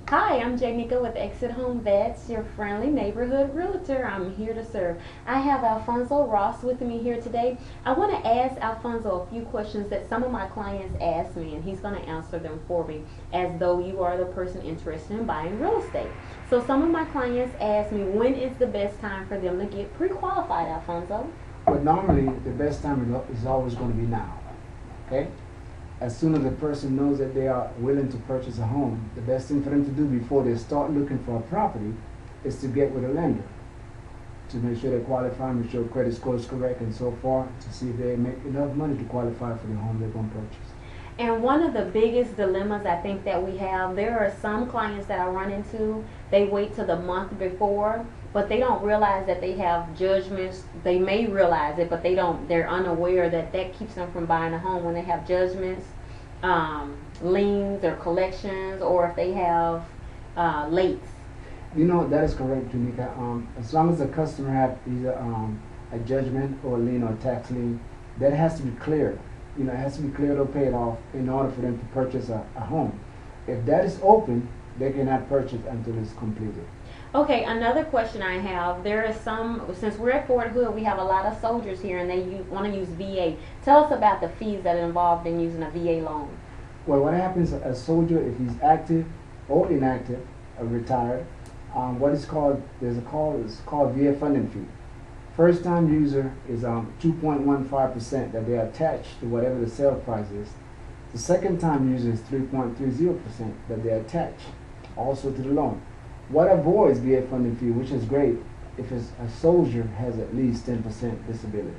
Hi, I'm Jneka with Exit Home Vets, your friendly neighborhood realtor. I'm here to serve. I have Alfonso Ross with me here today. I want to ask Alfonso a few questions that some of my clients ask me, and he's going to answer them for me as though you are the person interested in buying real estate. So some of my clients ask me, when is the best time for them to get pre-qualified, Alfonso? Well, normally the best time is always going to be now. Okay? As soon as the person knows that they are willing to purchase a home, the best thing for them to do before they start looking for a property is to get with a lender to make sure they qualify, make sure credit score is correct, and so forth, to see if they make enough money to qualify for the home they're going to purchase. And one of the biggest dilemmas I think that we have, there are some clients that I run into, they wait till the month before, but they don't realize that they have judgments. They may realize it, but they're unaware that that keeps them from buying a home when they have judgments, liens or collections, or if they have lates. You know, that is correct, Judgements. As long as the customer have either a judgment or a lien or tax lien, that has to be cleared. You know, it has to be cleared or paid off in order for them to purchase a home. If that is open, they cannot purchase until it's completed. Okay, another question I have, there is since we're at Fort Hood, we have a lot of soldiers here and they want to use VA. Tell us about the fees that are involved in using a VA loan. Well, what happens, a soldier, if he's active or inactive, retired, it's called VA funding fee. First time user is 2.15% that they attach to whatever the sale price is. The second time user is 3.30% that they attach also to the loan. What avoids VA funding fee, which is great, if a soldier has at least 10% disability.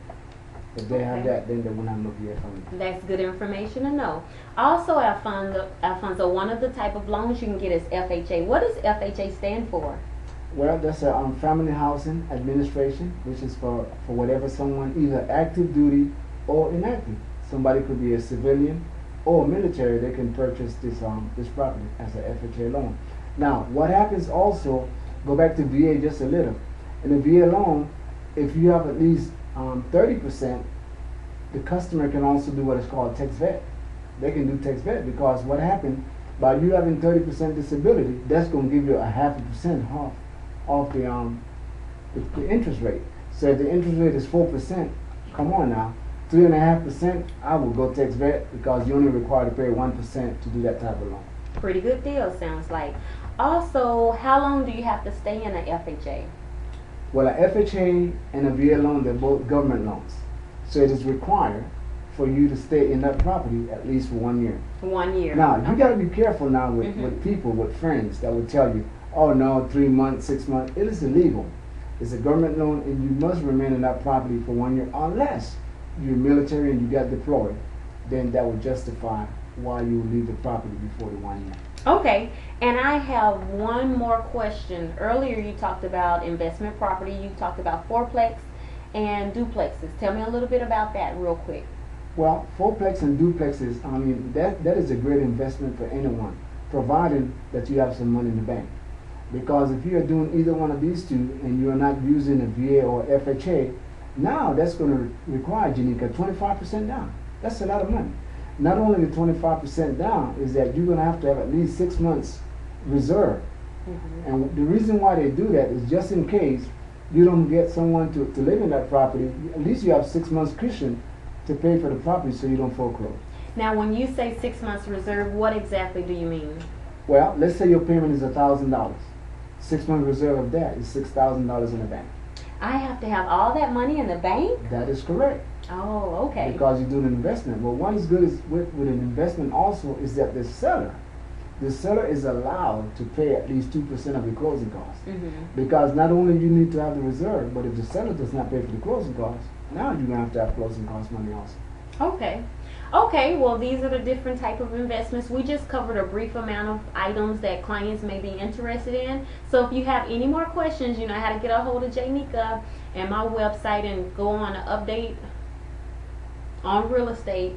If they have that, then they will not know VA funding fee. That's good information to know. Also, Alfonso, one of the type of loans you can get is FHA. What does FHA stand for? Well, that's a Family Housing Administration, which is for whatever someone, either active duty or inactive. Somebody could be a civilian or military, they can purchase this property as a FHA loan. Now, what happens also, go back to VA just a little. In a VA loan, if you have at least 30%, the customer can also do what is called tax vet. They can do tax vet because what happened, by you having 30% disability, that's going to give you a 0.5% off the interest rate. So if the interest rate is 4%, come on now, 3.5%, I will go tax vet because you're only required to pay 1% to do that type of loan. Pretty good deal, sounds like. Also, how long do you have to stay in an FHA? Well, a FHA and a VA loan, they're both government loans. So it is required for you to stay in that property at least for 1 year. 1 year. Now, you got to be careful now with people, with friends that will tell you, oh no, 3 months, 6 months. It is illegal. It's a government loan and you must remain in that property for 1 year unless you're military and you got deployed. Then that would justify why you leave the property before the 1 year. Okay, and I have one more question. Earlier you talked about investment property, you talked about fourplex and duplexes. Tell me a little bit about that real quick. Well, fourplex and duplexes, I mean, that is a great investment for anyone, providing that you have some money in the bank. Because if you are doing either one of these two and you are not using a VA or FHA, now that's going to require, jneka, 25% down. That's a lot of money. Not only the 25% down is that you're going to have at least 6 months reserve. And the reason why they do that is just in case you don't get someone to live in that property, at least you have 6 months cushion to pay for the property so you don't foreclose. Now when you say 6 months reserve, what exactly do you mean? Well, let's say your payment is $1,000. 6 month reserve of that is $6,000 in the bank. I have to have all that money in the bank? That is correct. Oh, okay. Because you do an investment. Well, what is good is with an investment also is that the seller is allowed to pay at least 2% of the closing costs. Because not only you need to have the reserve, but if the seller does not pay for the closing costs, now you're going to have closing cost money also. Okay. Okay, well these are the different type of investments. We just covered a brief amount of items that clients may be interested in. So if you have any more questions, you know how to get a hold of Jneka and my website and go on an update on realestate.com.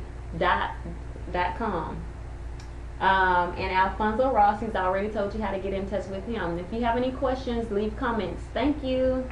And Alfonso Ross, he's already told you how to get in touch with him. If you have any questions, leave comments. Thank you.